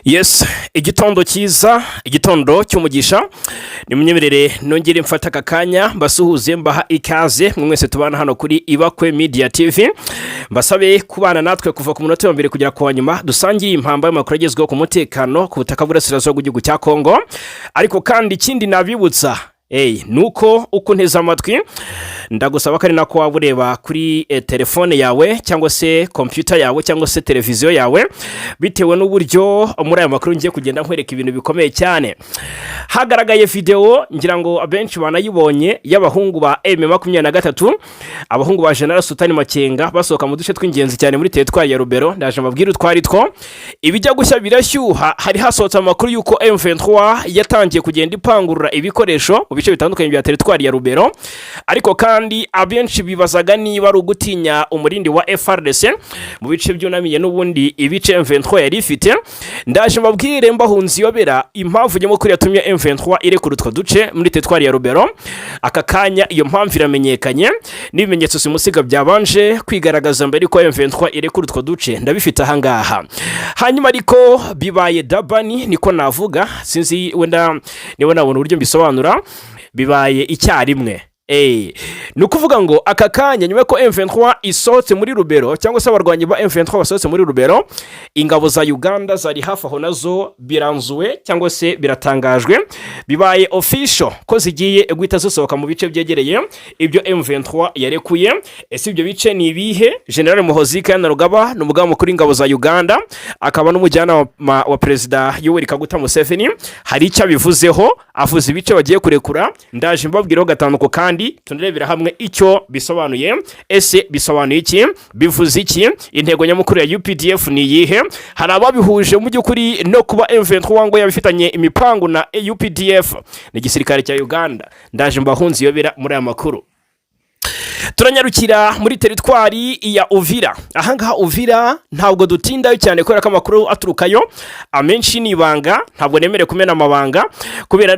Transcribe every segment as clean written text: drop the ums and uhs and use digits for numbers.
Yes, igitondo cyiza, igitondo cy'umugisha. Ni munyemerere nongere mfata akakanya mbasuhuze mbaha ikaze mwese tubana hano kuri Ibakwe Media TV. Mbasabe kubana natwe kuva ku munota wa mbere kugera ku wanyuma dusangiye impamba y'amakuru agezweho ku mutekano ku butaka bw'Iburasirazuba bw'igihugu cya Kongo. Ariko kandi ikindi nabibutsa nuko uko nteze amatwi ndagusaba ko ari nako waba ureba kuri telefone yawe cyangwa se computer yawe cyangwa se televiziyo yawe, bitewe n'uburyo muri aya makuru ngiye kugenda nkwereka ibintu bikomeye cyane. Hagaragaye video ngira ngo abenshi banayibonye y'abahungu ba M23, abahungu ba General Sultan Makenga basohoka mu duce tw'ingenzi cyane muri teritwari ya Rubero. Ndaje mabwira utwari two ibijya gushya birashyuha. Hari hasohotse amakuru yuko M23 yatangiye kugenda ipangurura ibikoresho mu bice bitandukanye bya teritwari ya Rubero, ariko kandi abenshi bibazaga niba ari ugutinya umurindi wa FRDC mu bice byunamiye n'ubundi ibice M23 yari ifite. Ndaje mabwire mbahunzi yobera impamvu nyamukuru yatumye M23 irekura utwo duce muri teritwari ya Rubero. Aka kanya iyo mpamvu iramenyekanye n'ibimenyetso simusiga byabanje kwigaragaza mbere ko M23 irekura utwo duce ndabifite aha ngaha. Hanyuma ariko bibaye dabani niko navuga, sinzi wenda niba nabona uburyo mbisobanura, bibaye icyarimwe. Nukuvuga ngo aka kanya nyuma ko M23 isohotse muri Rubero cyangwa se abarwanyi ba M23 basohotse muri Rubero, ingabo za Uganda zari hafi aho nazo biranzuwe cyangwa se biratangajwe, bibaye official ko zigiye guhita zisohoka mu bice byegereye ibyo M23 yarekuye. Ese ibyo bice ni ibihe? General Muhoozi Kainerugaba n'umugaba mukuru w'ingabo za Uganda akaba n'umujyana wa Perezida Yoweri Kaguta Museveni hari icyo bivuzeho, avuze ibice bagiye kurekura. Ndaje mbabwiraho gatanu kandi tunarebera hamwe icyo bisobanuye. Ese bisobanuye iki? Bivuze iki? Intego nyamukuru ya UPDF ni yihe? Hari ababihuje mu by'ukuri no kuba M23 ngo yabifitanye imipango na UPDF ni gisirikare cya Uganda. Ndaje mbahunzi yobera muri aya makuru. Turanyarukira muri teritwari ya Uvira. Ahangaha Uvira ntabwo dutindayo cyane kubera ko amakuru aturukayo amenshi nibanga, ntabwo nemere kumena amabanga kubera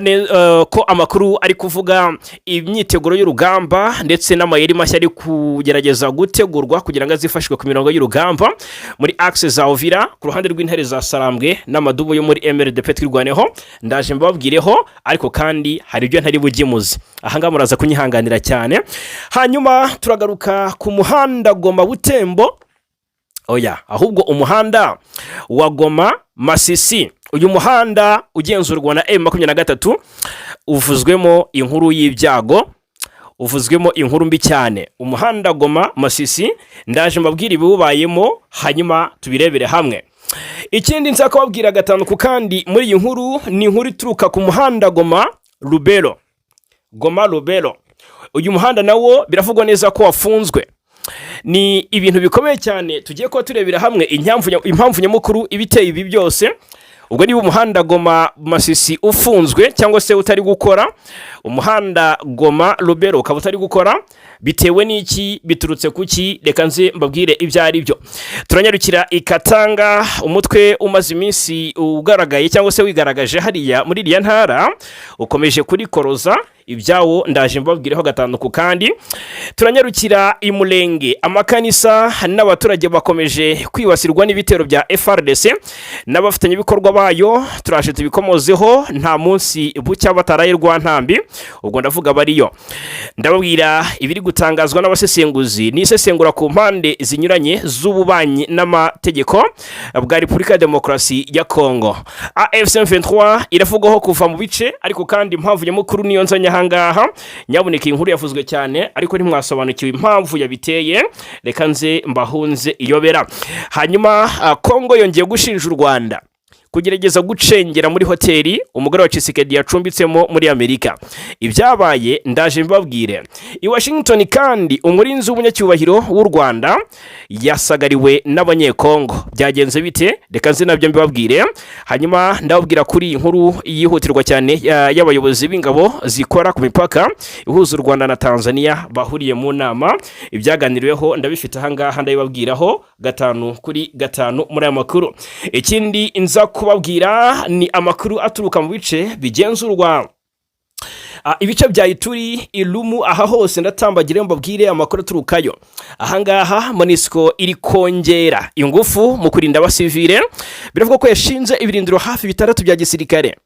ko amakuru ari kuvuga imyiteguro y'urugamba ndetse n'amayeri mashya ari kugerageza gutegurwa kugira ngo azifashwe ku mirongo y'urugamba muri axe za Uvira ku ruhande rw'intare za Sarambwe n'amadubo yo muri MRDP twirwaneho. Ndaje mbabwireho, ariko kandi hari ibyo ntari bugimuze ahangaha muraza kunyihanganira cyane. Hanyuma turagaruka ku muhanda Goma Butembo, ahubwo umuhanda wa Goma Masisi. Uyu muhanda ugenzurwa na M23 uvuzwemo inkuru y'ibyago, uvuzwemo inkuru mbi cyane. Umuhanda Goma Masisi ndaje mbabwira ibiwubayemo hanyuma tubirebere hamwe. Ikindi nzakababwira gatanu ku kandi muri iyi nkuru ni inkuru ituruka ku muhanda Goma Rubero. Goma Rubero, uyu muhanda nawo biravugwa neza ko wafunzwe. Ni ibintu bikomeye cyane tugiye ko turebera hamwe impamvu nyamukuru ibiteye ibi byose. Ubwo niba umuhanda Goma Masisi ufunzwe cyangwa se utari gukora, umuhanda Goma Rubero ukaba utari gukora, bitewe n'iki? Biturutse kuki? Reka nze mbabwire ibyo ari byo. Turanyarukira Ikatanga, umutwe umaze iminsi ugaragaye cyangwa se wigaragaje hariya muri iriya ntara ukomeje kuri koroza ibyawo. Ndaje mbabwireho gatanu ku kandi. Turanyarukira Imulenge, amakanisa n'abaturage bakomeje kwibasirwa n'ibitero bya FRDC n'abafitanye ibikorwa bayo. Turaje tubikomozeho nta munsi bucya bataraye Rwantambi, ubwo ndavuga bariyo. Ndababwira ibiri gutangazwa n'abasesenguzi n'isesengura ku mpande zinyuranye z'ububanyi n'amategeko bwa Repubulika ya Demokarasi ya Kongo. AFC M23 iravugaho kuva mu bice, ariko kandi impamvu nyamukuru niyo nzanya hangaha. Nyabuneka inkuru yavuzwe cyane ariko ntimwasobanukiwe impamvu yabiteye. Reka nze mbahunze iyobera. Hanyuma Kongo yongeye gushinja u Rwanda kugerageza gucengera muri hoteli umugore wa Tshisekedi yacumbitsemo muri Amerika. Ibyabaye ndaje mbabwire. I Washington kandi umurinzi w'umunyacyubahiro w'u Rwanda yasagariwe n'abanyekongo. Byagenze bite? Reka nze nabyo mbabwire. Hanyuma ndababwira kuri inkuru yihutirwa cyane y'abayobozi b'ingabo zikora ku mipaka ihuza u Rwanda na Tanzania bahuriye mu nama. Ibyaganiriweho ndabifite ahangaha ndabibabwiraho gatanu kuri gatanu muri aya makuru. Ikindi inza kubabwira ni amakuru aturuka mu bice bigenzurwa ibice bya Ituri, Irumu, aha hose ndatambagire mbabwire amakuru aturukayo. Ahangaha MONUSCO iri kongera ingufu mu kurinda abasivile, biravuga ko yashinze ibirindiro hafi 6 bya gisirikare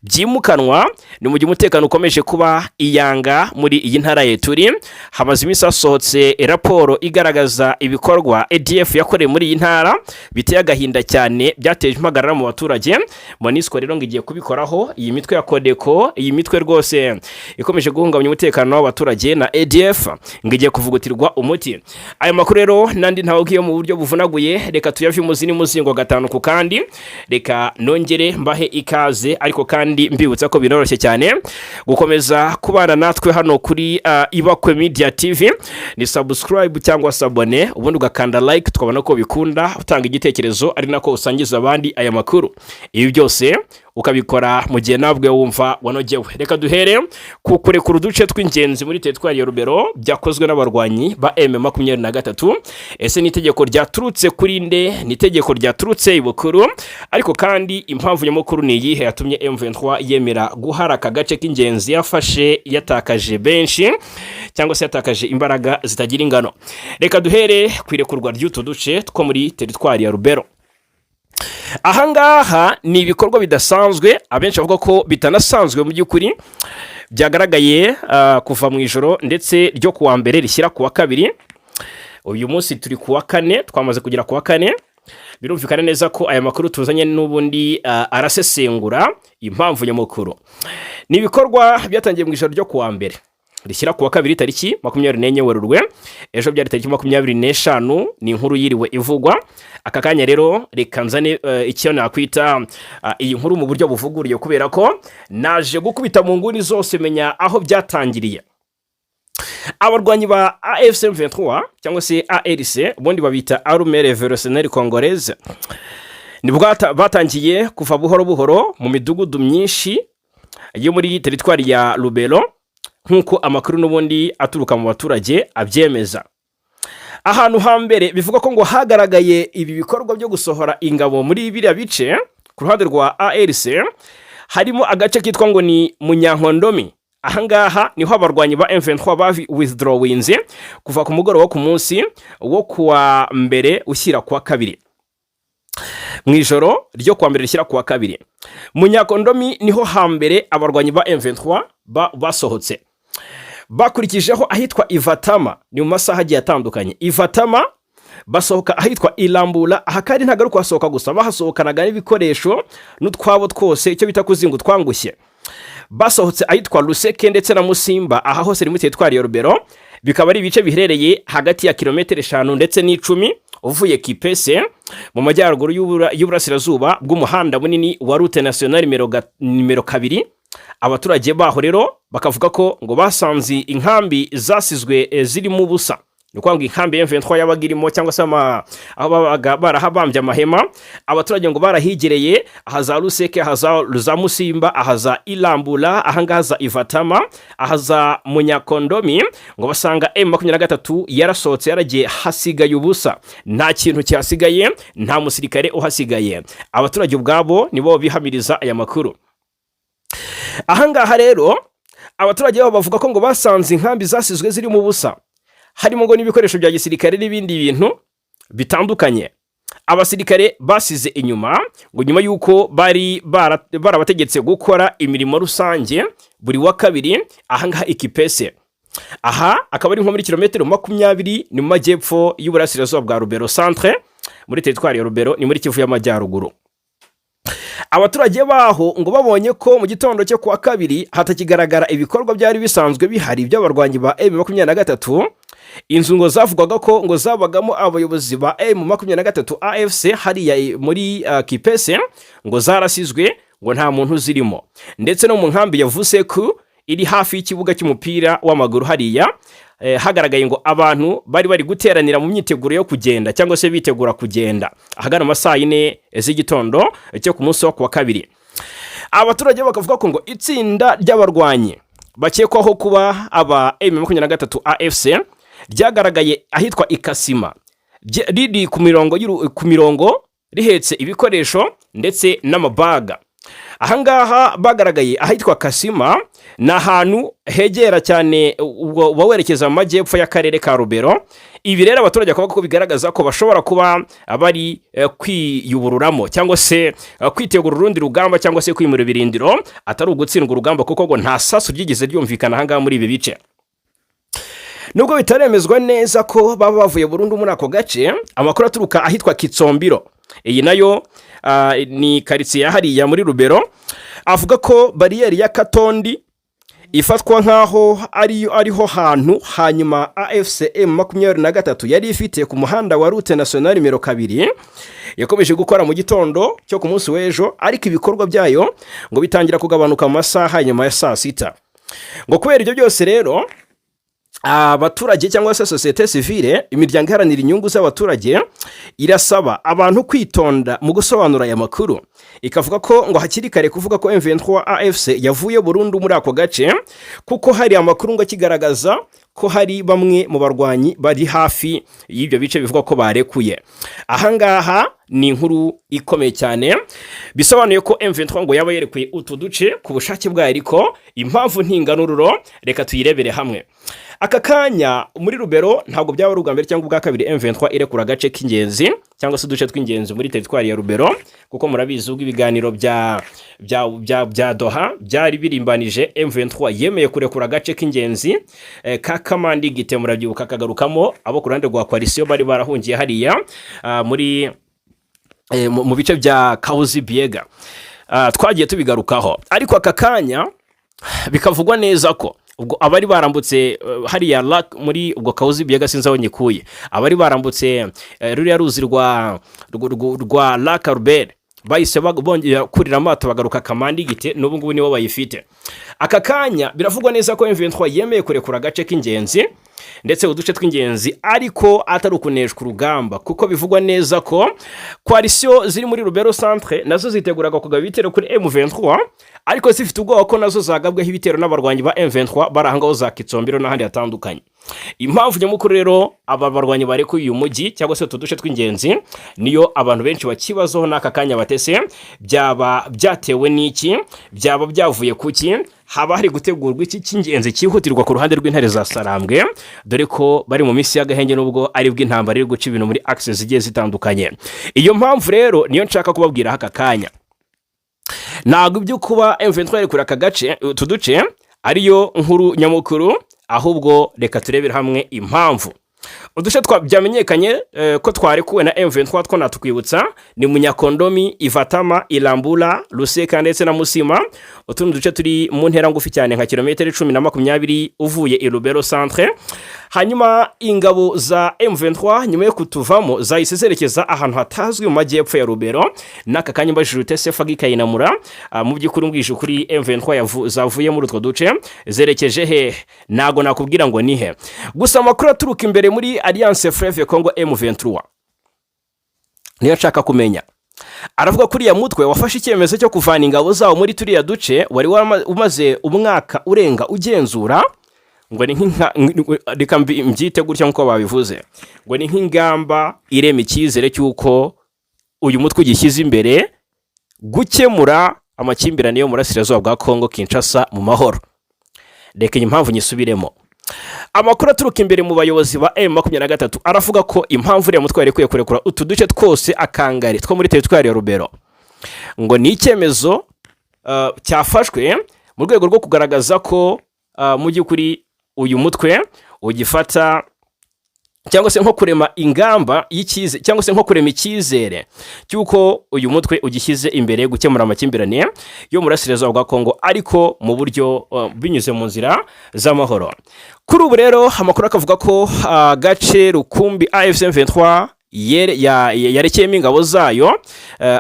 byimukanwa. Ni mu gihe umutekano ukomeje kuba iyanga muri iyi ntara ya Ituri. Hamaze iminsi hasohotse raporo igaragaza ibikorwa ADF yakoreye muri iyi ntara biteye agahinda cyane, byateje impagarara mu baturage. MONUSCO rero ngiye kubikoraho. Iyi mitwe ya Codeco, iyi mitwe rwose ikomeje guhungabanya umutekano w'abaturage na ADF ngiye kuvugutirwa umuti. Aya makuru rero nandi ntawugiye mu buryo buvunaguye, reka tuyavye umuzini muzingo gatanu ku kandi. Reka nongere mbahe ikaze, ariko kandi mbibutsa ko binoroshye cyane gukomeza kubana natwe hano kuri Ibakwe Media TV. Ni subscribe cyangwa sabone, ubundi ugakanda like, tukabona ko bikunda, utanga igitekerezo ari nako usangiza abandi aya makuru. Ibi byose ukabikora mu gihe nabwe wumva wanogewe. Reka duhere ku kurekura uduce tw'ingenzi muri teritwari ya Rubero byakozwe n'abarwanyi ba M23. Ese ni itegeko ryaturutse kuri nde? Ni itegeko ryaturutse ibukuru, ariko kandi impamvu nyamukuru ni iyihe yatumye M23 yemera guharaka gace k'ingenzi yafashe yatakaje benshi cyangwa se yatakaje imbaraga zitagira ingano? Reka duhere kwirekurwa ry'utu duce two muri teritwari ya Rubero. Ahangaha ni ibikorwa bidasanzwe, abenshi bavuga ko bitanasanzwe mu by'ukuri, byagaragaye kuva mu ijoro ndetse ryo kuwa mbere rishyira kuwa kabiri. Uyu munsi turi kuwa kane, twamaze kugira kuwa kane. Birumvikana neza ko aya makuru tuzanye n'ubundi arasesengura impamvu nyamukuru. Ni ibikorwa byatangiye mu ijoro ryo kuwa mbere rishyira kuwa kabiri tariki 24 Werurwe. Ejo byari tariki 25, ni inkuru yiriwe ivugwa. Aka kanya rero reka nzane icyo nakwita iyi nkuru mu buryo buvuguriye, kubera ko naje gukubita mu nguni zose menya aho byatangiriye. Abarwanyi ba AFC M23 cyangwa se ARC, ubundi babita Armée Révolutionnaire Congolaise, nibwo batangiye kuva buhoro buhoro mu midugudu myinshi yo muri teritwari ya Rubero, nkuko amakuru n'ubundi aturuka mu baturage abyemeza. Ahantu hambere bivuga ko ngo hagaragaye ibi bikorwa byo gusohora ingabo muri biriya bice ku ruhande rwa ARC, harimo agace kitwa ngo ni Munyankondomi. Ahangaha niho abarwanyi ba M23 bavi withdrawinze kuva ku mugoroba ku munsi wo kuwa mbere ushyira kuwa kabiri. Mu ijoro ryo kuwa mbere rishyira kuwa kabiri, Munyankondomi niho hambere abarwanyi ba M23 basohotse. Bakurikijeho ahitwa Ivatama, ni mu masaha agiye atandukanye. Ivatama basohoka ahitwa Ilambula, ahakari ntagaruka basohoka gusa, bahasohokanaga n'ibikoresho n'utwabo twose, icyo bita kuzinga twangushye. Basohotse ahitwa Luseke ndetse na Musimba, aha hose ni muri teritwari ya Rubero. Bikaba ari ibice biherereye hagati ya kilometero 5 ndetse n'10 uvuye Kipese mu majyaruguru y'uburasirazuba bw'umuhanda munini wa route nationale nimero 2. Abaturage baho rero bakavuga ko ngo basanze inkambi zasizwe ziri mu busa. Ni kwanga inkambi ya M23 yabagirimo cyangwa se aho babaga barahabambye amahema. Abaturage ngo barahigereye ahaza Luseke, ahaza Musimba, ahaza Ilambula, ahangaza Ivatama, ahaza Munyankondomi, ngo basanga M23 yarasohotse yaragiye hasigaye ubusa. Nta kintu cyasigaye, nta musirikare uhasigaye. Abaturage ubwabo nibo bihamiriza aya makuru. Ahangaha rero abaturage babo bavuga ko ngo basanze inkambi zasizwe ziri mu busa, harimo ngo n'ibikoresho bya gisirikare n'ibindi bintu bitandukanye. Abasirikare basize inyuma ngo nyuma yuko bari barabategetse gukora imirimo rusange buri wa kabiri ahangaha Ikipese. Aha akaba ari nko muri kilometero 20 ni mu majyepfo y'uburasirazuba bwa Rubero centre muri teritwari ya Rubero, ni muri Kivu y'Amajyaruguru. Abaturage baho ngo babonye ko mu gitondo cyo kuwa kabiri hatakigaragara ibikorwa byari bisanzwe bihari by'abarwanyi ba M23. Inzu ngo zavugwaga ko ngo zabagamo abayobozi ba M23 AFC hariya muri Kipese ngo zarasizwe, ngo nta muntu zirimo. Ndetse no mu nkambi yavuze ko iri hafi y'ikibuga cy'umupira w'amaguru hariya, hagaragaye ngo abantu bari guteranira mu myiteguro yo kugenda cyangwa se bitegura kugenda ahagana amasaha 4 z'igitondo cyo ku munsi wa kuwa kabiri. Abaturage bakavuga ko ngo itsinda ry'abarwanyi bakekwaho kuba aba M23 AFC ryagaragaye ahitwa Ikasima, riri ku mirongo rihetse ibikoresho ndetse n'amabaga. ahangaha bagaragaye ahitwa Kasima, ni ahantu hegera cyane ubwo bawerekeza mu majyepfo y'akarere ka Rubero. Ibi rero abaturage bakavuga ko bigaragaza ko bashobora kuba bari kwiyubururamo cyangwa se kwitegura urundi rugamba cyangwa se kwimura ibirindiro, atari ugutsindwa urugamba kuko ngo nta sasu ryigeze ryumvikana ahangaha muri ibi bice. Nubwo bitaremezwa neza ko baba bavuye burundu muri ako gace, amakuru aturuka ahitwa Kitsombiro, iyi nayo ni karitsiye hariya muri Rubero, avuga ko bariyeri ya Katondi ifatwa nk'aho ariho hantu hanyuma AFCM 23 yari ifite ku muhanda wa route nationale nimero 2 yakomeje gukora mu gitondo cyo ku munsi w'ejo, ariko ibikorwa byayo ngo bitangira kugabanuka mu masaha nyuma ya saa sita. Ngo kubera ibyo byose rero abaturage cyangwa se societe civile, imiryango iharanira inyungu z'abaturage, irasaba abantu kwitonda mu gusobanura aya makuru. Ikavuga ko ngo hakiri kare kuvuga ko M23 AFC yavuye burundu muri ako gace, kuko hari amakuru ngo kigaragaza ko hari bamwe mu barwanyi bari hafi y'ibyo bice bivuga ko barekuye. Ahangaha ni inkuru ikomeye cyane, bisobanuye ko M23 ngo yaba yerekuye utu duce ku bushake bwayo, ariko impamvu ntinganururo reka tuyirebere hamwe. Aka kanya muri Rubero ntabwo byaba ubwa mbere cyangwa ubwa kabiri M23 irekura agace k'ingenzi cyangwa se uduce tw'ingenzi muri teritwari ya Rubero, kuko murabizi ubwo ibiganiro bya Doha byari birimbanije M23 yemeye kurekura agace k'ingenzi ka Kamandi Gite, murabyibuka kagarukamo abo ku ruhande rwa coalition bari barahungiye hariya muri mu bice bya Kauzi Biega. Twagiye tubigarukaho, ariko aka kanya bikavugwa neza ko ubwo abari barambutse hariya muri ubwo Kauzi Biega, sinzi aho nyikuye, abari barambutse ruriya ruzi rwa Lac Albert bahise bongera kurira amato bagaruka Kamandi Gite, n'ubu ngubu nibo bayifite. Aka kanya biravugwa neza ko M23 yemeye kurekura agace k'ingenzi ndetse uduce tw'ingenzi, ariko atari ukuneshwa urugamba, kuko bivugwa neza ko coalition ziri muri Rubero centre nazo ziteguraga kugaba ibitero kuri M23, ariko zifite ubwoba ko nazo zagabweho ibitero n'abarwanyi ba M23 barahangaho za Kitsombiro n'ahandi hatandukanye. Impamvu nyamukuru rero aba barwanyi barekuye uyu mujyi cyangwa se uduce tw'ingenzi niyo abantu benshi bakibazaho n'aka kanya batese, byaba byatewe n'iki, byaba byavuye kuki, haba hari gutegurwa iki cy'ingenzi cyihutirwa ku ruhande rw'intare za Sarambwe, dore ko bari mu minsi y'agahenge n'ubwo ari bw'intambara iri guca ibintu muri access zigiye zitandukanye. Iyo mpamvu rero niyo nshaka kubabwira aka kanya. Ntabwo ibyo kuba M23 irekura aka gace tuduce ariyo nkuru nyamukuru, ahubwo reka turebere hamwe impamvu. Uduce byamenyekanye ko twarekuwe na M23 two natukwibutsa ni Munyakondomi, Ivatama, Ilambula, Luseka ndetse na Musima. Utundi duce turi mu ntera ngufi cyane nka kilometero 10-20 uvuye i Rubero centre. Hanyuma ingabo za M23 nyuma yo kutuvamo zahise zerekeza ahantu hatazwi mu majyepfo ya Rubero. Naka kanya mbajije Sefa Gikayinamura, mu by'ukuri mbwije kuri M23 zavuye muri utwo duce zerekeje he, nago nakubwira ngo nihe. Gusa amakuru aturuka imbere muri Alliance Fleuve Congo M23 niyo nshaka kumenya. Aravuga kuri ya mutwe wafashe icyemezo cyo kuvana ingabo zawo muri turiya duce wari umaze umwaka urenga ugenzura, ngo ni reka mbyite gutya nkuko babivuze, ngo ni nk'ingamba irema icyizere cy'uko uyu mutwe ugishyize imbere gukemura amakimbirane yo mu burasirazuba bwa Congo Kinshasa mu mahoro. Reka impamvu nyisubiremo. Amakuru aturuka imbere mu bayobozi ba M23 aravuga ko impamvu iriya mutwe yarekuye kurekura utu duce twose akangari two muri teritwari ya Rubero, ngo ni icyemezo cyafashwe mu rwego rwo kugaragaza ko mu by'ukuri uyu mutwe ugifata cyangwa se nko kurema ingamba y'ikize cyangwa se nko kurema icyizere cyuko uyu mutwe ugishyize imbere gukemura amakimbirane yo mu burasirazuba bwa Kongo, ariko mu buryo binyuze mu nzira z'amahoro. Kuri ubu rero amakuru akavuga ko gace Rukumbi AFC M23 yarekeyemo ingabo zayo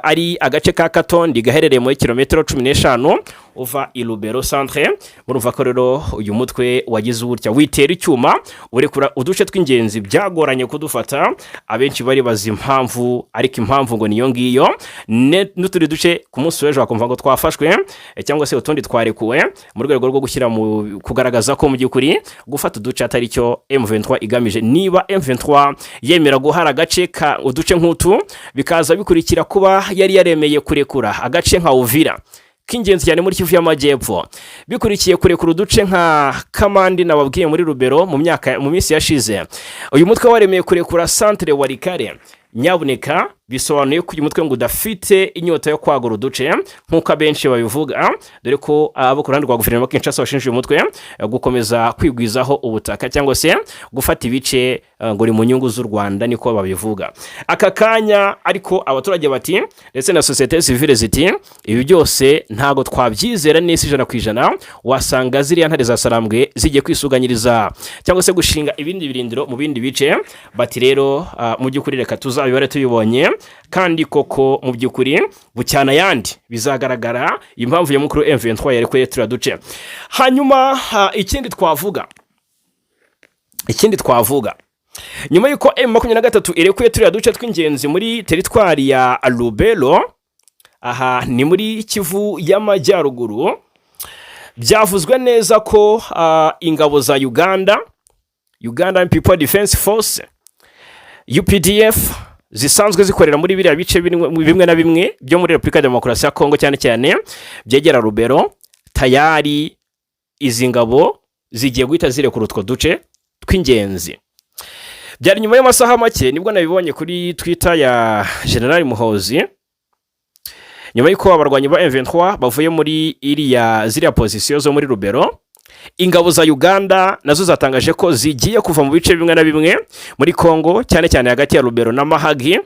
ari agace ka Katondi gaherereye muri kilometero 15 uva i Rubero centre. Murumva ko rero uyu mutwe wagize uburyo witera icyuma urekura uduce tw'ingenzi byagoranye kudufata. Abenshi bari bazi impamvu, ariko impamvu ngo niyo ngiyo, n'uturi duce ku munsi w'ejo bakumva ngo twafashwe cyangwa se utundi twarekuwe mu rwego rwo gushyira mu kugaragaza ko mu by'ukuri gufata uduce atari cyo M23 igamije. Niba M23 yemera guhara agace ka uduce nk'utu, bikaza bikurikira kuba yari yaremeye kurekura agace nka Uvira, k'ingenzi cyane muri Kivu y'Amajyepfo bikurikiye kurekura uduce nka Kamandi nababwiye muri Rubero mu minsi yashize. Uyu mutwe waremeye kurekura centre wa Rikare. Nyabuneka bisobanuye ko uyu mutwe ngo udafite inyota yo kwagura uduce nk'uko abenshi babivuga, dore ko abo ku ruhande rwa guverinoma Kinshasa bashinja uyu mutwe gukomeza kwigwizaho ubutaka cyangwa se gufata ibice ngo uri mu nyungu z'u Rwanda, niko babivuga aka kanya. Ariko abaturage bati ndetse na societe civile ziti ibi byose ntago twabyizera neza 100%, wasanga ziriya ntare za Sarambwe zigiye kwisuganyiriza cyangwa se gushinga ibindi birindiro mu bindi bice. Bati rero mu by'ukuri reka tuzabibare tuyibonye, kandi koko mu by'ukuri bucyana yandi bizagaragara impamvu ya mukuru M23 yarekuye turaduce. Hanyuma ikindi twavuga nyuma yuko M23 irekuye turaduce tw'ingenzi muri teritwari ya Lubero, aha ni muri Kivu y'Amajyaruguru, byavuzwe neza ko ingabo za Uganda People Defense Force UPDF zisanzwe zikorera muri biriya bice bimwe na bimwe byo muri Repubulika ya Demokarasi ya Kongo, cyane cyane byegera Rubero. Tayari izi ngabo zigiye guhita zirekura utwo duce tw'ingenzi. Byari nyuma y'amasaha make nibwo nabibonye kuri Twitter ya General Muhozi, nyuma y'uko abarwanyi ba M23 bavuye muri ziriya position zo muri Rubero. Ingabo za Uganda nazo zatangaje ko zigiye kuva mu bice bimwe na bimwe muri Kongo, cyane cyane hagati ya Rubero na Mahagi,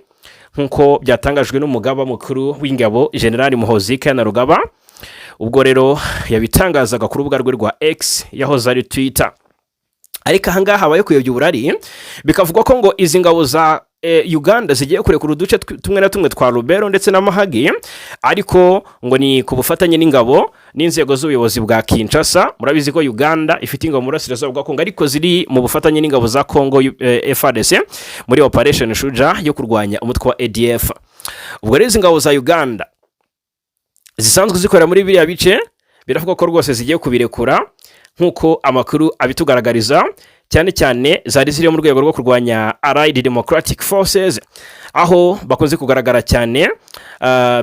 nkuko byatangajwe n'umugaba mukuru w'ingabo General Muhozi Kainerugaba. Ubwo rero yabitangazaga ku rubuga rwe rwa X yahoze ari Twitter. Ariko ahangaha habaye kuyobya uburari, bikavugwa ko ngo izi ngabo za Uganda zigiye kurekura uduce tumwe na tumwe twa Rubero ndetse na Mahagi, ariko ngo ni ku bufatanye n'ingabo n'inzego z'ubuyobozi bwa Kinshasa. Murabizi ko Uganda ifite ingabo mu burasirazuba bwa Kongo, ariko ziri mu bufatanye n'ingabo za Kongo FARDC muri Operation Shuja yo kurwanya umutwe wa ADF. Ubwo rero izi ngabo za Uganda zisanzwe zikorera muri biriya bice biravuga ko rwose zigiye kubirekura, nkuko amakuru abitugaragariza, cyane cyane zari ziri mu rwego rwo kurwanya Allied Democratic Forces, aho bakunze kugaragara cyane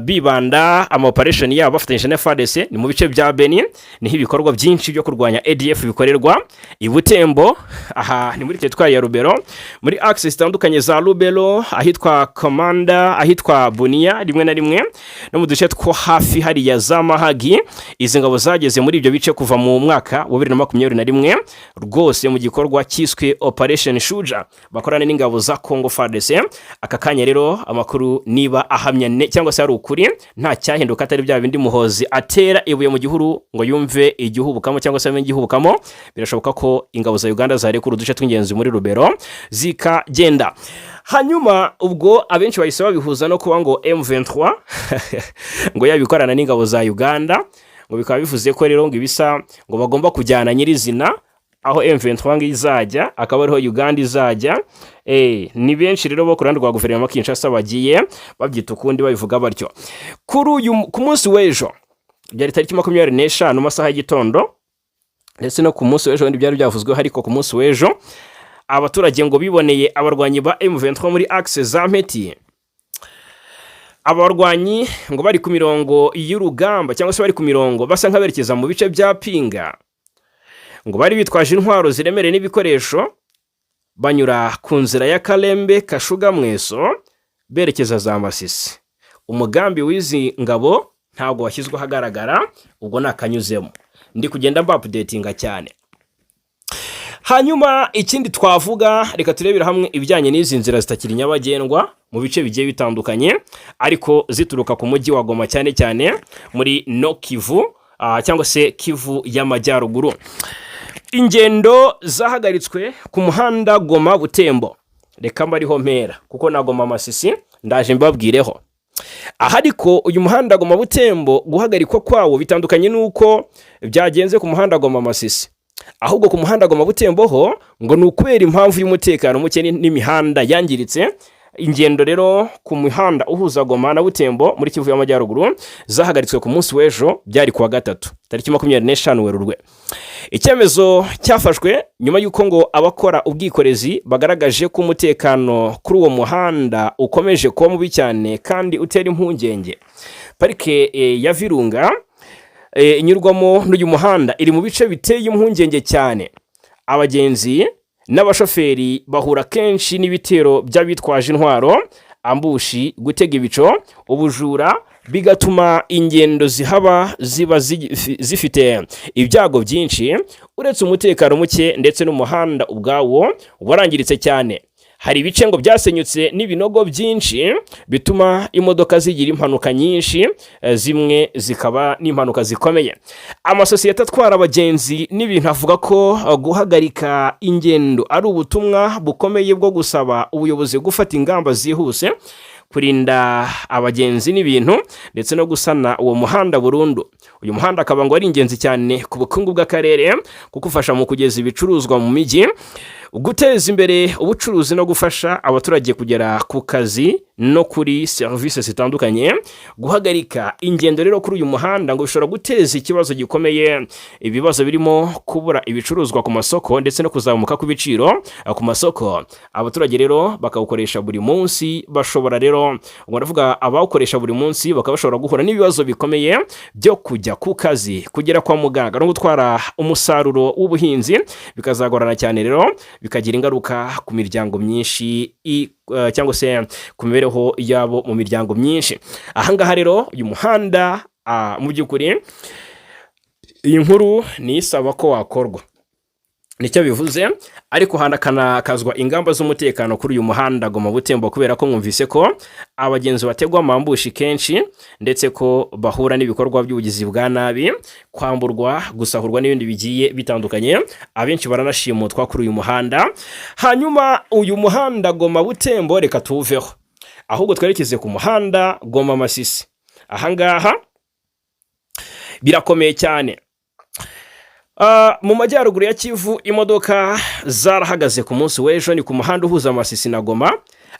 bibanda operation yabo bafatanyije na FARDC ni mu bice bya Beni. Niho ibikorwa byinshi byo kurwanya ADF bikorerwa i Butembo, aha ni muri teritwari ya Rubero, muri access zitandukanye za Rubero, ahitwa Komanda, ahitwa Bunia rimwe na rimwe, no mu duce two hafi hari ya za Mahagi. Izi ngabo zageze muri ibyo bice kuva mu mwaka wa 2021 rwose mu gikorwa cyiswe Operation Shuja bakorana n'ingabo za Congo FARDC. Aka kanya rero amakuru niba ahamya cyangwa se ari ukuri, nta cyahinduka atari bya bindi Muhozi atera ibuye mu gihuru ngo yumve igihubukamo cyangwa se amenye igihubukamo. Birashoboka ko ingabo za Uganda zarekura uduce tw'ingenzi muri Rubero zikagenda. Hanyuma ubwo abenshi bayisaba bihuza no kuba ngo M23 ngo yabikorana n'ingabo za Uganda, ngo bikaba bivuze ko rero ngo ibisa ngo bagomba kujyana nyirizina aho M23 ngizajya akaba ariho Uganda izajya. Ni benshi rero bo kurandi rwa guverinoma Kinshasa bagiye babyita ukundi babivuga batyo. Ku munsi w'ejo byari tariki 25 mu masaha y'igitondo, ndetse no ku munsi w'ejo byari byavuzwe, ariko ku munsi w'ejo abaturage ngo biboneye abarwanyi ba M23 muri axe za Mpeti. Abarwanyi ngo bari ku mirongo y'urugamba cyangwa se bari ku mirongo basa nk'aberekeza mu bice bya Pinga, ngo bari bitwaje intwaro ziremereye n'ibikoresho, banyura ku nzira ya Kalembe Kashuga Mweso berekeza za Masisi. Umugambi w'izi ngabo ntabwo washyizwe hagaragara, ubwo nakanyuzemo ndi kugenda mba updatinga cyane. Hanyuma ikindi twavuga, reka turebera hamwe ibijyanye n'izi nzira zitakiri nyabagendwa mu bice bigiye bitandukanye, ariko zituruka ku mujyi wa Goma cyane cyane muri no Kivu cyangwa se Kivu y'Amajyaruguru. Ingendo zahagaritswe ku muhanda Goma Butembo. Reka mbariho mpera kuko na Goma Masisi ndaje mbabwireho. Ariko uyu muhanda Goma Butembo guhagarikwa kwawo bitandukanye nuko byagenze ku muhanda Goma Masisi. Ahubwo ku muhanda Goma Butembo ho ngo nukubera impamvu y'umutekano muke n'imihanda yangiritse. Ingendo rero ku muhanda uhuza Goma na Butembo muri Kivu y'Amajyaruguru zahagaritswe ku munsi w'ejo, byari kuwa gatatu tariki 25 Werurwe. Icyemezo cyafashwe nyuma y'uko ngo abakora ubwikorezi bagaragaje ko umutekano kuri uwo muhanda ukomeje kuba mubi cyane kandi utera impungenge. Parike ya Virunga inyurwamo n'uyu muhanda iri mu bice biteye impungenge cyane. Abagenzi n'abashoferi bahura kenshi n'ibitero by'abitwaje intwaro, ambushi, gutega ibico, ubujura, bigatuma ingendo zihaba ziba zifite ibyago byinshi. Uretse umutekano muke ndetse n'umuhanda ubwawo warangiritse cyane, hari ibice ngo byasenyutse n'ibinogo byinshi bituma imodoka zigira impanuka nyinshi, zimwe zikaba n'impanuka zikomeye. Amasosiyete atwara abagenzi n'ibintu avuga ko guhagarika ingendo ari ubutumwa bukomeye bwo gusaba ubuyobozi gufata ingamba zihuse, kurinda abagenzi n'ibintu ndetse no gusana uwo muhanda burundu. Uyu muhanda akaba ngo ari ingenzi cyane ku bukungu bw'akarere kuko ufasha mu kugeza ibicuruzwa mu mijyi, guteza imbere ubucuruzi no gufasha abaturage kugera ku kazi no kuri serivisi zitandukanye. Guhagarika ingendo rero kuri uyu muhanda ngo bishobora guteza ikibazo gikomeye, ibibazo birimo kubura ibicuruzwa ku masoko ndetse no kuzamuka kw'ibiciro ku masoko. Abaturage rero bakawukoresha buri munsi, bashobora rero ngo ndavuga abawukoresha buri munsi bakaba bashobora guhura n'ibibazo bikomeye byo kujya ku kazi, kugera kwa muganga no gutwara umusaruro w'ubuhinzi, bikazagorana cyane rero bikagira ingaruka ku miryango myinshi cyangwa se ku mibereho yabo mu miryango myinshi. Ahangaha rero uyu muhanda mu by'ukuri iyi nkuru ni isaba ko wakorwa, nicyo bivuze, ariko hanakanakazwa ingamba z'umutekano kuri uyu muhanda Goma Butembo, kubera ko mwumvise ko abagenzi bategwa amambushi kenshi ndetse ko bahura n'ibikorwa by'ubugizi bwa nabi, kwamburwa, gusahurwa n'ibindi bigiye bitandukanye. Abenshi baranashimutwa kuri uyu muhanda. Hanyuma uyu muhanda Goma Butembo reka tuveho, ahubwo twerekeze ku muhanda Goma Masisi. Ahangaha birakomeye cyane. Mu majyaruguru ya Kivu imodoka zarahagaze ku munsi w'ejo, ni ku muhanda uhuza Masisi na Goma.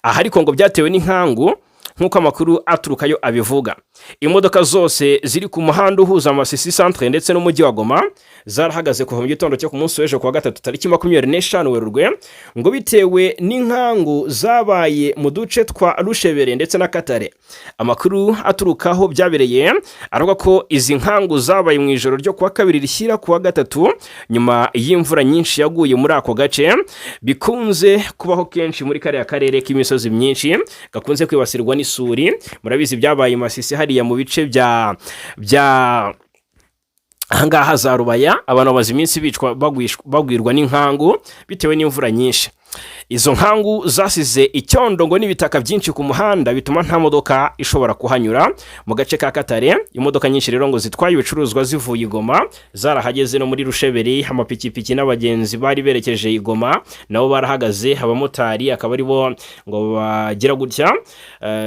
Ariko ngo byatewe n'inkangu nk'uko amakuru aturukayo abivuga. Imodoka zose ziri ku muhanda uhuza Masisi centre ndetse n'umujyi wa Goma zarahagaze kuva mu gitondo cyo ku munsi w'ejo kuwa gatatu tariki 25 Werurwe, ngo bitewe n'inkangu zabaye mu duce twa Rushebere ndetse na Katare. Amakuru aturukaho byabereye aravuga ko izi nkangu zabaye mu ijoro ryo kuwa kabiri rishyira kuwa gatatu, nyuma y'imvura nyinshi yaguye muri ako gace, bikunze kubaho kenshi muri kariya karere k'imisozi myinshi gakunze kwibasirwa n'isuri. Murabizi byabaye Masisi hariya mu bice bya ahangaha za Rubaya, abantu bamaze iminsi bicwa bagwirwa n'inkangu bitewe n'imvura nyinshi. Izo nkangu zasize icyondo ngo n'ibitaka byinshi ku muhanda, bituma nta modoka ishobora kuhanyura mu gace ka Katare. Imodoka nyinshi rero ngo zitwaye ibicuruzwa zivuye i Goma zarahageze no muri Rusheberi. Amapikipiki n'abagenzi bari berekeje i Goma nabo barahagaze, abamotari akaba ari bo ngo bagira gutya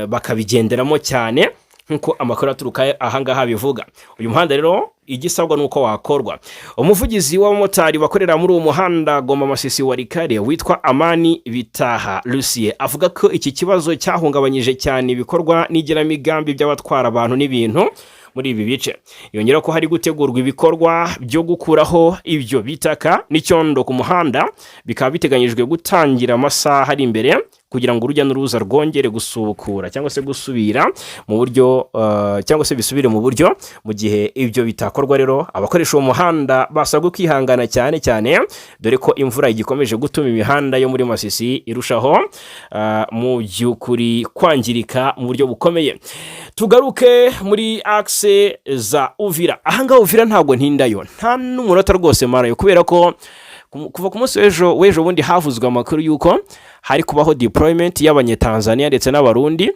bakabigenderamo cyane nkuko amakuru aturuka ahangaha bivuga. Uyu muhanda rero igisabwa nuko wakorwa. Umuvugizi w'abamotari bakorera muri uwo muhanda Goma Masisi Warikare witwa Amani Bitaha Lucie avuga ko iki kibazo cyahungabanyije cyane ibikorwa n'igeramigambi by'abatwara abantu n'ibintu muri ibi bice. Yongera ko hari gutegurwa ibikorwa byo gukuraho ibyo bitaka n'icyondo ku muhanda, bikaba biteganyijwe gutangira amasaha ari imbere kugira ngo urujya n'uruza rwongere gusubukura cyangwa se gusubira mu buryo cyangwa se bisubire mu buryo. Mu gihe ibyo bitakorwa rero abakoresha uwo muhanda basabwe kwihangana cyane cyane, dore ko imvura igikomeje gutuma imihanda yo muri Masisi irushaho mu by'ukuri kwangirika mu buryo bukomeye. Tugaruke muri axe za Uvira. Ahangaha Uvira ntabwo ntindayo nta n'umunota rwose marayo, kubera ko kuva ku munsi w'ejo bundi havuzwe amakuru yuko hari kubaho deployment y'abanyetanzania ndetse n'abarundi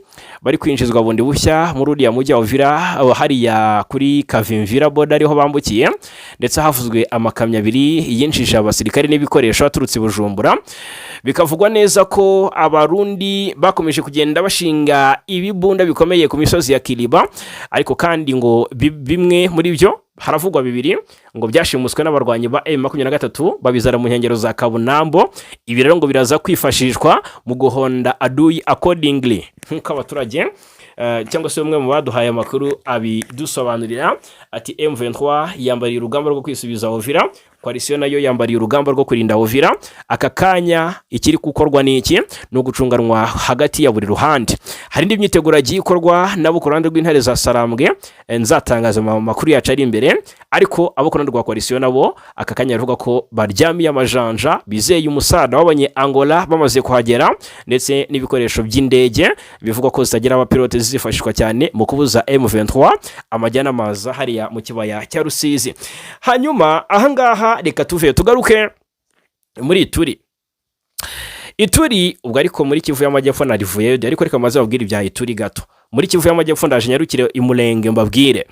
bari kwinjizwa bundi bushya muri uriya mujyi wa Uvira, hariya kuri Kavimvira border ariho bambukiye, ndetse havuzwe amakamyo abiri yinjije abasirikare n'ibikoresho aturutse i Bujumbura. Bikavugwa neza ko abarundi bakomeje kugenda bashinga ibibunda bikomeye ku misozi ya Kiliba, ariko kandi ngo bimwe muri byo haravugwa bibiri ngo byashimuswe n'abarwanyi ba M23 babizara mu nkengero za Kabunambo. Ibi rero ngo biraza kwifashishwa mu guhonda adui accordingly, nk'uko abaturage cyangwa se umwe mu baduhaye amakuru abidusobanurira ati M23 yambariye urugamba rwo kwisubiza Uvira koalisiyo nayo yambariye urugamba rwo kurinda Uvira. Aka kanya ikiri gukorwa n'iki ni ugucunganwa hagati ya buri ruhande. Hari indi myiteguro yagiye ikorwa nabo ku ruhande rw'intare za Sarambwe, nzatangaza amakuru yacu ari imbere, ariko abo ku ruhande rwa koalisiyo nabo aka kanya bavuga ko baryamiye amajanja, bizeye umusada w'abanye Angola bamaze kuhagera, ndetse n'ibikoresho by'indege bivuga ko zitagira abapilote zizifashishwa cyane mu kubuza M23 amajyana amaza hariya mu kibaya cya Rusizi. Hanyuma ahangaha reka tuve tugaruke muri Ituri ubwo ariko muri Kivu y'Amajyepfo na rivuyeyo, ariko reka maze babwire ibya Ituri gato. Muri Kivu y'Amajyepfo ndaje nyarukire imulenge mbabwire.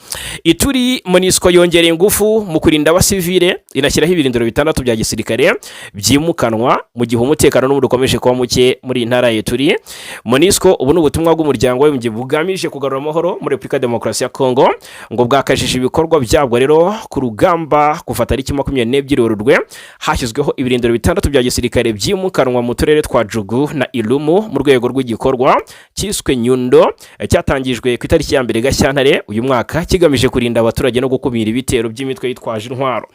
Ituri MONUSCO yongereye ingufu mu kurinda abasivile, inashyiraho ibirindiro 6 bya gisirikare byimukanwa mu gihe umutekano n'ubundi ukomeje kuba muke muri intara ya Ituri. MONUSCO ubu n'ubutumwa bw'umuryango w'abibumbye bugamije kugarura amahoro muri Republika Demokarasi ya Kongo, ngo bwakajije ibikorwa byabwo rero ku rugamba kufata ari 22 Werurwe. Hashyizweho ibirindiro 6 bya gisirikare byimukanwa mu turere twa Jugu na Ilumu mu rwego rw'igikorwa cyiswe Nyundo, cyatangijwe ku itariki ya 2 Gashyantare uyu mwaka, kigamije kurinda abaturage no gukumira ibitero by'imitwe yitwaje intwaro.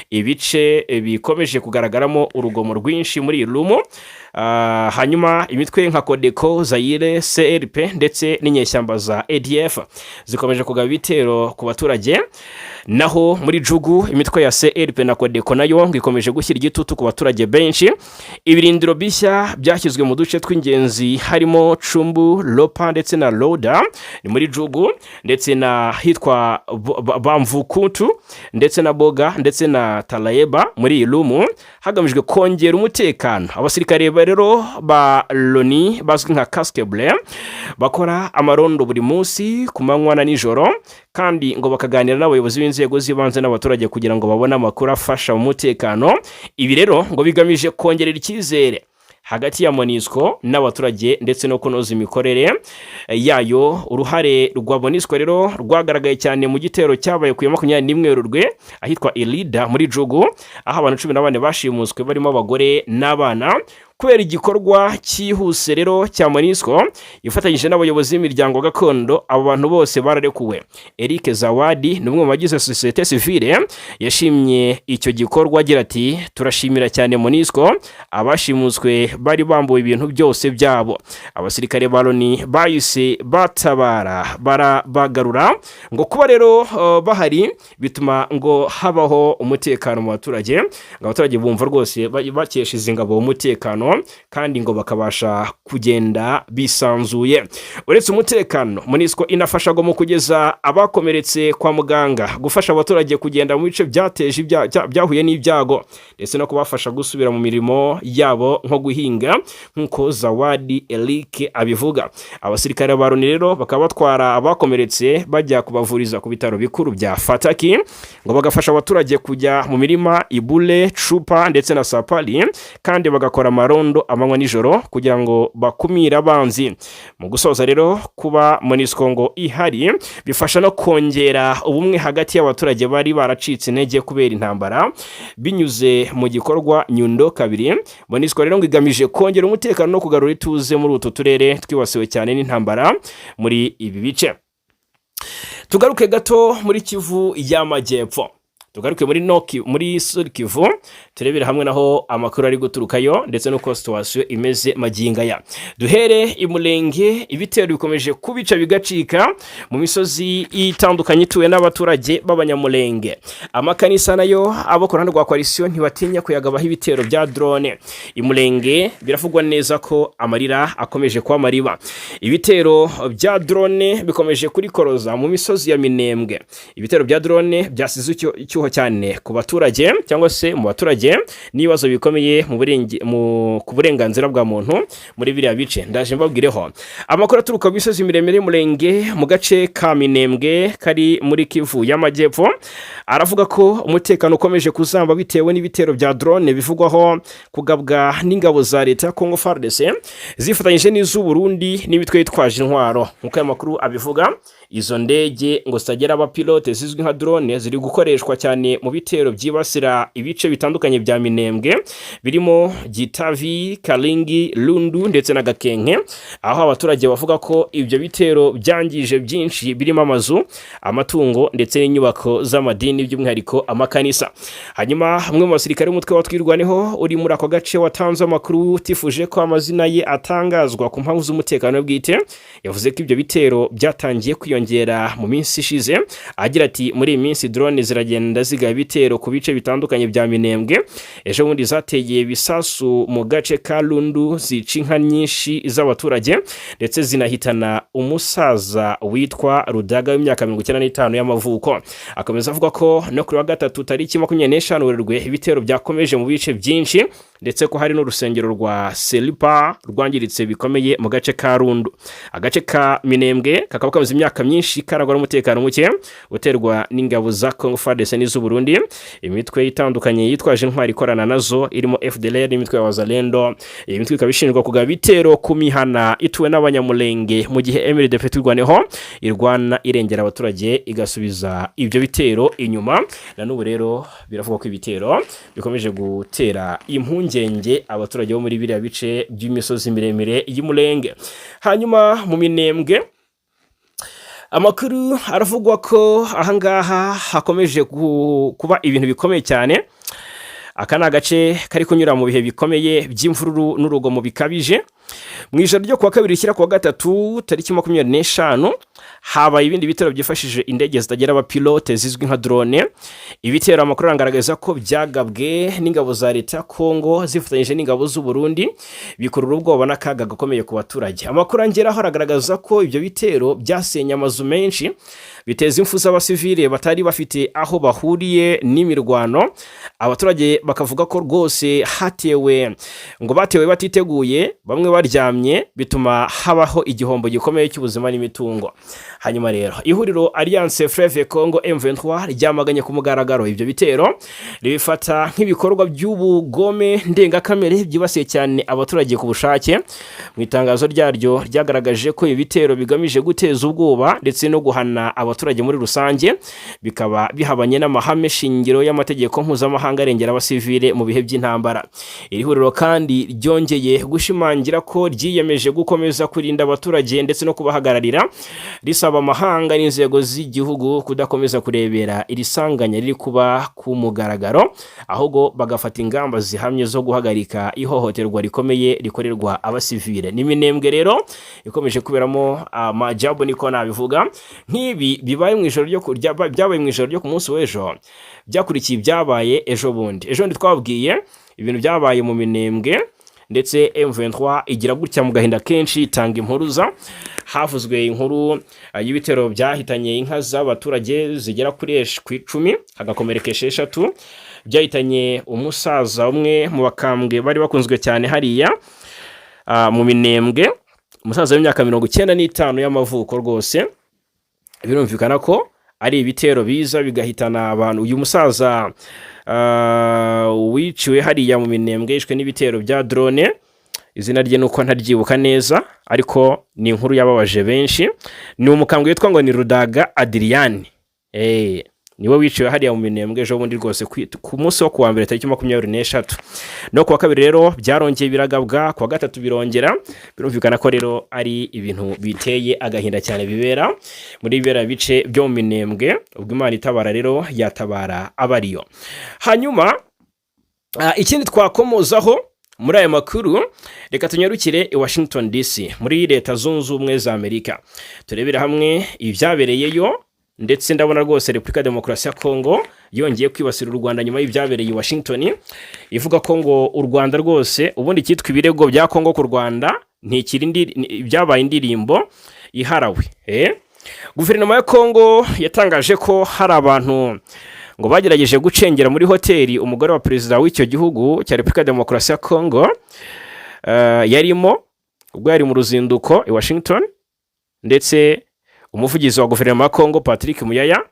Ibice bikomeje kugaragaramo urugomo rwinshi muri Ilumu. Hanyuma imitwe nka Kodeko, Zaire, CRP ndetse n'inyeshyamba za ADF zikomeje kugaba ibitero ku baturage. Naho muri Jugu imitwe ya CRP na Kodeko nayo ngikomeje gushyira igitutu ku baturage benshi. Ibirindiro bishya byashyizwe mu duce tw'ingenzi harimo Chumbu, Lopa ndetse na Loda ni muri Jugu, ndetse na hitwa Bamvukutu ndetse na Boga ndetse na Talayeba muri Ilumu, hagamijwe kongera umutekano. Abasirikare rero ba Loni bazwi nka Casque Bleu bakora amarondo buri munsi ku manywa na nijoro, kandi ngo bakaganira n'abayobozi b'inzego z'ibanze n'abaturage kugira ngo babone amakuru afasha umutekano. Ibi rero ngo bigamije kongerera icyizere hagati ya MONUSCO n'abaturage ndetse no kunoza imikorere yayo. Uruhare rwa MONUSCO rero rwagaragaye cyane mu gitero cyabaye ku 21 Werurwe ahitwa Elida muri Jugu, aho abantu 14 bashimuswe barimo abagore n'abana. Kubera igikorwa cyihuse rero cya MONUSCO ifatanyije n'abayobozi b'imiryango gakondo, abo bantu bose bararekuwe. Eric Zawadi ni umwe mu bagize societe civile yashimye icyo gikorwa agira ati turashimira cyane MONUSCO, abashimuswe bari bambuwe ibintu byose byabo. Abasirikare ba Loni bayise batabara barabagarura, ngo kuba rero bahari bituma ngo habaho umutekano mu baturage, ngo abaturage bumva rwose bakeshize ingabo umutekano, kandi ngo bakabasha kugenda bisanzuye. Uretse umutekano, MONUSCO inafasha mu kugeza abakomeretse kwa muganga, gufasha abaturage kugenda mu bice byateje byahuye n'ibyago, ndetse no kubafasha gusubira mu mirimo yabo nko guhinga, nkuko Zawadi Eric abivuga. Abasirikare ba Loni rero bakaba batwara abakomeretse bajya kubavuriza ku bitaro bikuru bya Fataki, ngo bagafasha abaturage kujya mu mirima Ibule, Chupa ndetse na Sapali, kandi bagakora amarondo amanywa nijoro kugira ngo bakumire abanzi. Mu gusoza rero, kuba MONUSCO ngo ihari bifasha no kongera ubumwe hagati y'abaturage bari baracitse intege kubera intambara, binyuze mu gikorwa Nyundo 2. MONUSCO rero ngo igamije kongera umutekano no kugarura ituze muri utu turere twibasiwe cyane n'intambara muri ibi bice. Tugaruke gato muri Kivu y'Amajyepfo, tugaruke muri Sud Kivu, turebera hamwe naho amakuru ari guturukayo ndetse nuko situation imeze maginga ya. Duhere imulenge, ibitero bikomeje kubica bigacika mu misozi itandukanye ituwe n'abaturage b'abanyamulenge. Amakanisa nayo abo ku ruhande rwa koalisiyo ntibatinya kuyagabaho ibitero bya drone. Imulenge biravugwa neza ko amarira akomeje kwa mariba. Ibitero bya drone bikomeje kurikoroza mu misozi ya Minembwe. Ibitero bya drone byasize icyo cyane ku baturage cyangwa se mu baturage n'ibibazo bikomeye ku burenganzira bwa muntu muri biriya bice. Ndaje mbabwireho amakuru aturuka mu misozi miremire y'Umurenge mu gace ka Minembwe kari muri Kivu y'Amajyepfo, aravuga ko umutekano ukomeje kuzamba bitewe n'ibitero bya drone bivugwaho kugabwa n'ingabo za leta ya Congo FARDC zifatanyije n'iz'u Burundi n'imitwe yitwaje intwaro. Nkuko aya makuru abivuga, izo ndege ngo zitagira abapilote zizwi nka drone ziri gukoreshwa cyane mu bitero byibasira ibice bitandukanye bya Minembwe birimo Gitavi, Kalingi, Lundu ndetse na Gakenke, aho abaturage bavuga ko ibyo bitero byangije byinshi birimo amazu, amatungo ndetse n'inyubako z'amadini by'umwihariko amakanisa. Hanyuma umwe mu basirikare b'umutwe wa Twirwaneho uri muri ako gace watanze amakuru tifuje ko amazina ye atangazwa ku mpamvu z'umutekano bwite, yavuze ko ibyo bitero byatangiye kwiyongera mu minsi ishize, agira ati muri iyi minsi drone ziragenda zigaba ibitero ku bice bitandukanye bya Minembwe. Ejo bundi zategeye bisasu mu gace ka Lundu zica inka nyinshi z'abaturage ndetse zinahitana umusaza witwa Rudaga w'imyaka 95 y'amavuko. Akomeza avuga ko no kuri wa gatatu tariki 25 Werurwe ibitero byakomeje mu bice byinshi ndetse ko hari n'urusengero rwa Selipa rwangiritse bikomeye mu gace ka Rundu. Agace ka Minembwe kakaba kamaze imyaka myinshi karagwa n'umutekano muke uterwa n'ingabo za Congo FARDC n'iz'u Burundi, imitwe itandukanye yitwaje intwari ikorana nazo irimo FDLR n'imitwe ya Wazalendo. Iyi mitwe ikaba ishinjwa kugaba bitero ku mihana ituwe n'abanyamulenge mu gihe MLDP Twirwaneho irwana irengera abaturage igasubiza ibyo bitero inyuma. Na n'ubu rero biravuga ko ibitero bikomeje gutera impungenge abaturage bo muri biriya bice by'imisozi miremire y'Umulenge. Hanyuma mu Minembwe amakuru aravugwa ko ahangaha hakomeje kuba ibintu bikomeye cyane. Aka ni agace kari kunyura mu bihe bikomeye by'imvururu n'urugomo bikabije. Mu ijoro ryo kuwa kabiri rishyira kuwa gatatu tariki 25 habaye ibindi bitero byifashishije indege zitagira abapilote zizwi nka drone. Ibitero amakuru agaragaza ko byagabwe n'ingabo za leta ya Kongo zifatanyije n'ingabo z'u Burundi, bikurura ubwoba n'akaga gakomeye ku baturage. Amakuru angeraho aragaragaza ko ibyo bitero byasenya amazu menshi, biteza impfu z'abasivile batari bafite aho bahuriye n'imirwano. Abaturage bakavuga ko rwose batewe batiteguye, bamwe baryamye, bituma habaho igihombo gikomeye cy'ubuzima n'imitungo. Hanyuma rero ihuriro Alliance Fleuve Congo M23 ryamaganye ku mugaragaro ibyo bitero, ribifata nk'ibikorwa by'ubugome ndengakamere byibasiye cyane abaturage ku bushake. Mu itangazo ryaryo ryagaragaje ko ibitero bigamije guteza ubwoba ndetse no guhana abaturage muri rusange, bikaba bihabanye n'amahame shingiro y'amategeko mpuzamahanga arengera abasivile mu bihe by'intambara. Iri huriro kandi ryongeye gushimangira ko ryiyemeje gukomeza kurinda abaturage ndetse no kubahagararira, risaba amahanga n'inzego z'igihugu kudakomeza kurebera iri sanganya riri kuba ku mugaragaro, ahubwo bagafata ingamba zihamye zo guhagarika ihohoterwa rikomeye rikorerwa abasivile. Ni Minembwe rero ikomeje kuberamo amajabo niko nabivuga. Nk'ibi byabaye mu ijoro ryo ku munsi w'ejo, byakurikiye ibyabaye ejo bundi twabwiye ibintu byabaye mu Minembwe, ndetse M23 igira gutya mu gahinda kenshi itanga impuruza. Havuzwe inkuru y'ibitero byahitanye inka z'abaturage zigera kuri 10 hagakomereka 6, byahitanye umusaza umwe mu bakambwe bari bakunzwe cyane hariya mu Minembwe, umusaza w'imyaka 95 y'amavuko. Rwose birumvikana ko ari ibitero biza bigahitana abantu. Uyu musaza wiciwe hariya mu Minembwe yishwe n'ibitero bya drone, izina rye nuko ntaryibuka neza, ariko ni inkuru yababaje benshi. Ni umukambwe witwa ngo ni Rudaga Adrian, niwe wiciwe hariya mu Minembwe ejo bundi rwose ku munsi wo kuwa mbere tariki 23. No kuwa kabiri rero byarongeye biragabwa, kuwa gatatu birongera. Birumvikana ko rero ari ibintu biteye agahinda cyane bibera muri bibera bice byo mu Minembwe. Ubwo Imana itabara rero yatabara abariyo. Hanyuma ikindi twakomozaho muri aya makuru, reka tunyarukire i Washington DC muri leta zunze ubumwe za Amerika, turebera hamwe ibyabereyeyo. Ndetse ndabona rwose Repubulika Demokarasi ya Kongo yongeye kwibasira u Rwanda nyuma y'ibyabereye i Washington, ivuga ko ngo u Rwanda rwose ubundi cyitwa ibirego bya Kongo ku Rwanda byabaye indirimbo iharawe. Guverinoma ya Kongo yatangaje ko hari abantu ngo bagerageje gucengera muri hoteli umugore wa perezida w'icyo gihugu cya Repubulika Demokarasi ya Kongo yarimo ubwo yari mu ruzinduko i Washington. Ndetse umuvugizi wa guverinoma ya Kongo Patrick Muyaya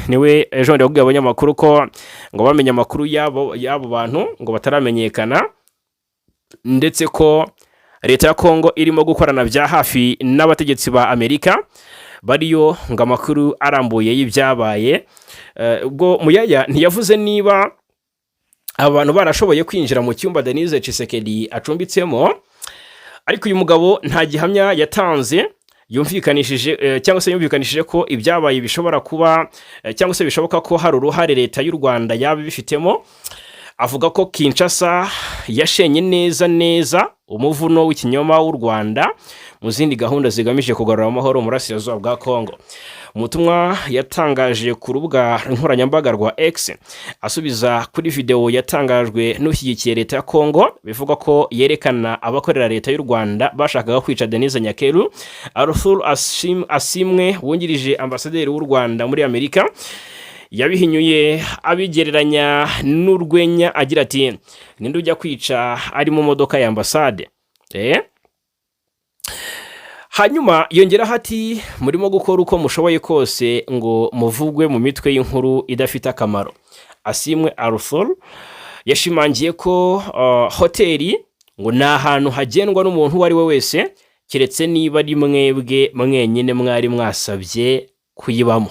niwe ejo ndi yabwiye abanyamakuru ko ngo bamenye amakuru yabo bantu ngo bataramenyekana, ndetse ko leta ya Kongo irimo gukorana bya hafi n'abategetsi ba Amerika bariyo ngo amakuru arambuye y'ibyabaye. Ubwo Muyaya ntiyavuze niba abantu barashoboye kwinjira mu cyumba Denise Tshisekedi acumbitsemo, ariko uyu mugabo nta gihamya yatanze yumvikanishije cyangwa se yumvikanishije ko ibyabaye bishobora kuba cyangwa se bishoboka ko hari uruhare leta y'u Rwanda yaba bifitemo. Avuga ko Kinshasa yashenye neza umuvuno w'ikinyoma w'u Rwanda mu zindi gahunda zigamije kugarura amahoro mu burasirazuba bwa Kongo. Umutumwa yatangaje ku rubuga nkoranyambaga rwa X asubiza kuri video yatangajwe n'ushyigikiye leta ya Kongo bivuga ko yerekana abakorera leta y'u Rwanda bashakaga kwica Denise Nyakeru. Arthur Asimwe wungirije ambasaderi w'u Rwanda muri Amerika yabihinyuye abigereranya n'urwenya agira ati ninde ujya kwica ari mu modoka ya ambasade. Hanyuma yongeraho ati murimo gukora uko mushoboye kose ngo muvugwe mu mitwe y'inkuru idafite akamaro. Asimwe Arthur yashimangiye ko hoteli ngo ni ahantu hagendwa n'umuntu uwo ari we wese keretse niba ari mwebwe mwenyine mwari mwasabye kuyibamo.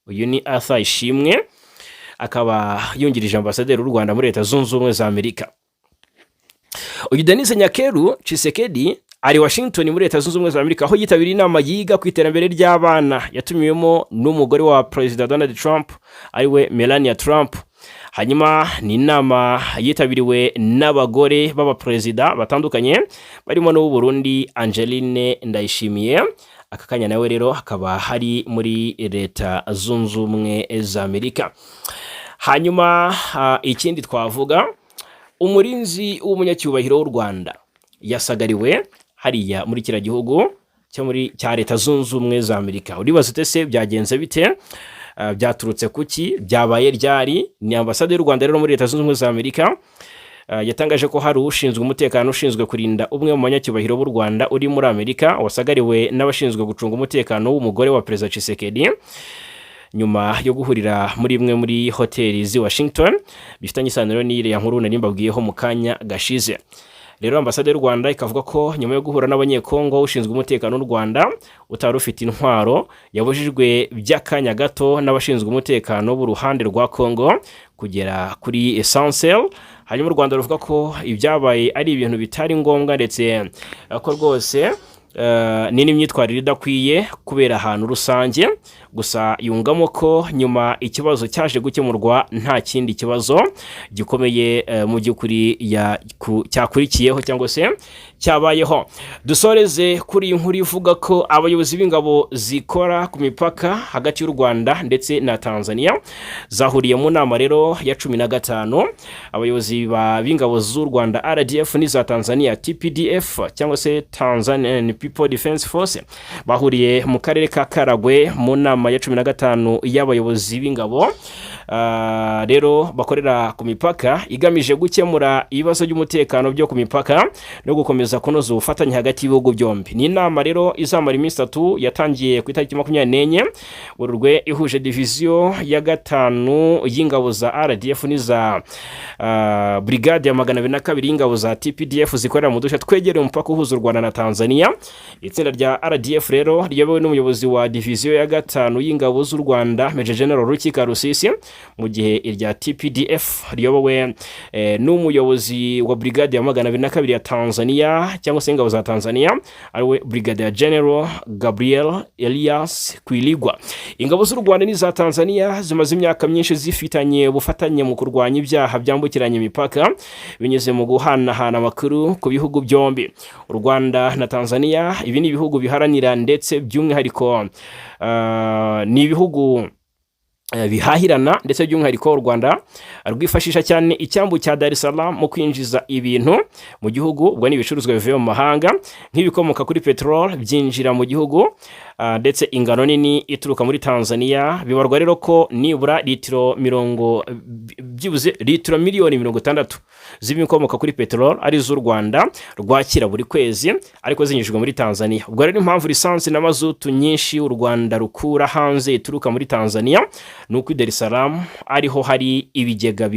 Uyu ni Arthur Ishimwe akaba yungirije ambasaderi w'u Rwanda muri Leta Zunze Ubumwe za Amerika. Uyu Denise Nyakeru Tshisekedi ari Washington muri Leta Zunze Ubumwe za Amerika aho yitabiriye inama yiga ku iterambere ry'abana yatumiwemo n'umugore wa President Donald Trump ariwe Melania Trump. Hanyuma ni inama yitabiriwe n'abagore b'abaperezida batandukanye barimo n'u Burundi Angeline Ndayishimiye. Aka kanya nawe rero akaba hari muri Leta Zunze Ubumwe za Amerika. Hanyuma ikindi twavuga umurinzi w'umunyacyubahiro w'u Rwanda yasagariwe hariya muri kira gihugu cya Leta Zunze Ubumwe za Amerika. Uribaza ute se byagenze bite? Byaturutse kuki? Byabaye ryari? Ni ambasaderi y'u Rwanda rero muri Leta Zunze Ubumwe za Amerika yatangaje ko hari ushinzwe umutekano ushinzwe kurinda umwe mu banyacyubahiro b'u Rwanda uri muri Amerika wasagariwe n'abashinzwe gucunga umutekano w'umugore wa Perezida Tshisekedi nyuma yo guhurira muri imwe muri hoteli zi Washington bifitanye isano n'iriya nkuru nari mbabwiyeho mu kanya gashize. Rero ambasaderi y'u Rwanda ikavuga ko nyuma yo guhura n'abanyekongo ushinzwe umutekano w'u Rwanda utari ufite intwaro yabujijwe by'akanya gato n'abashinzwe umutekano b'uruhande rwa Kongo kugera kuri Essentiel. Hanyuma u Rwanda ruvuga ko ibyabaye ari ibintu bitari ngombwa ndetse ko rwose ni n'imyitwarire idakwiye kubera ahantu rusange. Gusa yungamo ko nyuma ikibazo cyaje gukemurwa nta kindi kibazo gikomeye mu by'ukuri cyakurikiyeho cyangwa se cyabayeho. Dusoreze kuri iyi nkuru ivuga ko abayobozi b'ingabo zikora ku mipaka hagati y'u Rwanda ndetse na Tanzania zahuriye mu nama rero ya 15. Abayobozi b'ingabo z'u Rwanda RDF n'iza Tanzania TPDF cyangwa se Tanzanian People Defense Force bahuriye mu karere ka Karagwe mu nama ya 15 y'abayobozi b'ingabo rero bakorera ku mipaka igamije gukemura ibibazo by'umutekano byo ku mipaka no gukomeza kunoza ubufatanye hagati y'ibihugu byombi. Ni inama rero izamara iminsi 3 yatangiye ku itariki 24 ururwe ihuje division ya 5 y'ingabo za RDF n'iza brigade ya 202 y'ingabo za TPDF zikorera mu duce twegereye umupaka uhuza u Rwanda na Tanzania. Itsinda rya RDF rero riyobowe n'umuyobozi wa division ya 5 y'ingabo z'u Rwanda Major General Rukika Rusisi, mu gihe irya TPDF riyobowe n'umuyobozi wa brigade ya 202 ya Tanzania cyangwa se ingabo za Tanzania ariwe Brigadier General Gabriel Elias Kwiligwa. Ingabo z'u Rwanda n'iza Tanzania zimaze imyaka myinshi zifitanye ubufatanye mu kurwanya ibyaha byambukiranya imipaka binyuze mu guhanahana amakuru ku bihugu byombi. U Rwanda na Tanzania ibi ni ibihugu biharanira ndetse by'umwihariko ni ibihugu bihahirana ndetse by'umwihariko u Rwanda rwifashisha cyane icyambu cya Dar es Salaam mu kwinjiza ibintu mu gihugu, ubwo ni ibicuruzwa bivuye mu mahanga nk'ibikomoka kuri petrol byinjira mu gihugu ndetse ingano nini ituruka muri Tanzania bibarwa rero ko nibura litiro 20 byibuze litiro miliyoni 60 z'ibikomoka kuri peteroli ari z'u Rwanda rwakira buri kwezi ariko zinyujijwe muri Tanzania. Ubwo rero impamvu lisansi na mazutu nyinshi u Rwanda rukura hanze ituruka muri Tanzania nuko i Dar es Salaam ariho hari ibigega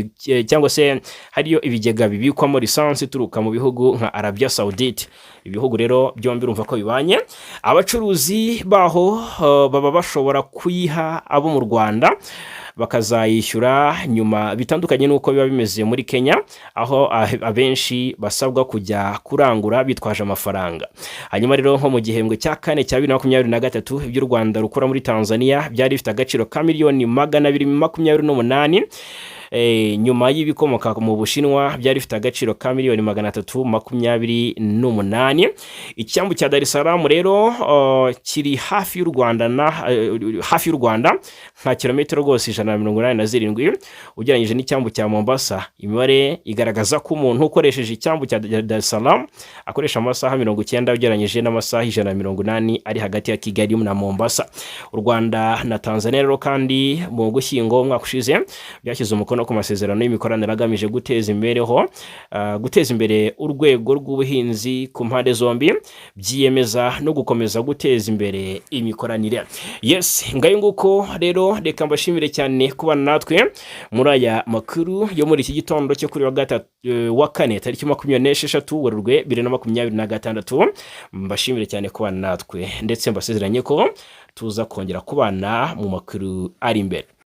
cyangwa se hariyo ibigega bibikwamo lisansi ituruka mu bihugu nka Arabia Saudite. Ibihugu rero byombi urumva ko bibanye, abacuruzi baho baba bashobora kuyiha abo mu Rwanda bakazayishyura nyuma, bitandukanye nuko biba bimeze muri Kenya aho abenshi basabwa kujya kurangura bitwaje amafaranga. Hanyuma rero nko mu gihembwe cya kane cya 2023 ibyo u Rwanda rukura muri Tanzania byari bifite agaciro ka miliyoni 228, nyuma y'ibikomoka mu Bushinwa byari bifite agaciro ka miliyoni 328. Icyambu cya Dar es Salaam rero kiri hafi y'u Rwanda nka kilometero rwose 187 ugereranyije n'icyambu cya Mombasa. Imibare igaragaza ko umuntu ukoresheje icyambu cya Dar es Salaam akoresha amasaha 90 ugereranyije n'amasaha 180 ari hagati ya Kigali na Mombasa. U Rwanda na Tanzania rero kandi mu Gushyingo umwaka ushize byashyize umukono ku masezerano y'imikoranire agamije guteza imbere urwego rw'ubuhinzi ku mpande zombi, byiyemeza no gukomeza guteza imbere imikoranire. Yes, ngayo nguko rero reka mbashimire cyane kubana natwe muri aya makuru yo muri iki gitondo cyo kuri wa kane tariki 26 Werurwe 2026. Mbashimire cyane kubana natwe ndetse mbasezeranye ko tuza kongera kubana mu makuru ari imbere.